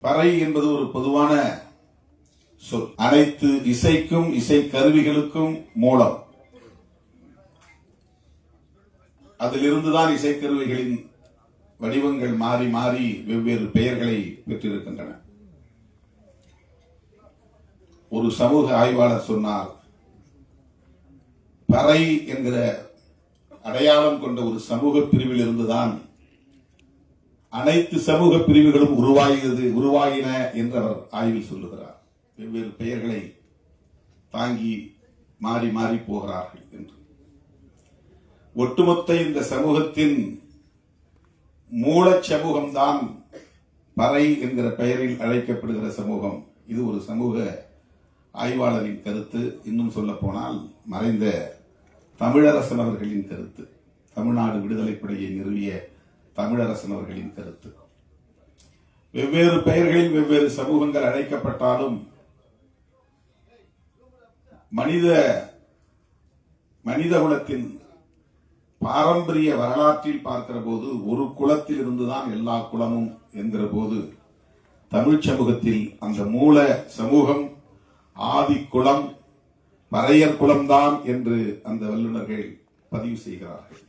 பறை என்பது ஒரு பொதுவான சொல். அனைத்து இசைக்கும் இசை கருவிகளுக்கும் மூலம். அதிலிருந்துதான் இசைக்கருவிகளின் வடிவங்கள் மாறி மாறி வெவ்வேறு பெயர்களை பெற்றிருக்கின்றன. ஒரு சமூக ஆய்வாளர் சொன்னார், பறை என்கிற அடையாளம் கொண்ட ஒரு சமூக பிரிவில் இருந்துதான் அனைத்து சமூக பிரிவுகளும் உருவாகின என்று அவர் ஆய்வில் சொல்லுகிறார். வெவ்வேறு பெயர்களை தாங்கி மாறி மாறி போகிறார்கள் என்று. ஒட்டுமொத்த இந்த சமூகத்தின் மூல சமூகம்தான் பறை என்கிற பெயரில் அழைக்கப்படுகிற சமூகம். இது ஒரு சமூக ஆய்வாளரின் கருத்து. இன்னும் சொல்ல போனால் மறைந்த தமிழரசன் அவர்களின் கருத்து, தமிழ்நாடு விடுதலைப்படையை நிறுவிய தமிழரசன் அவர்களின் கருத்து. வெவ்வேறு பெயர்களில் வெவ்வேறு சமூகங்கள் அழைக்கப்பட்டாலும் மனித குலத்தின் பாரம்பரிய வரலாற்றில் பார்க்கிற போது ஒரு குலத்தில் இருந்துதான் எல்லா குலமும் என்கிற போது தமிழ் சமூகத்தில் அந்த மூல சமூகம் ஆதி குலம் பறையர் குலம்தான் என்று அந்த வல்லுநர்கள் பதிவு செய்கிறார்கள்.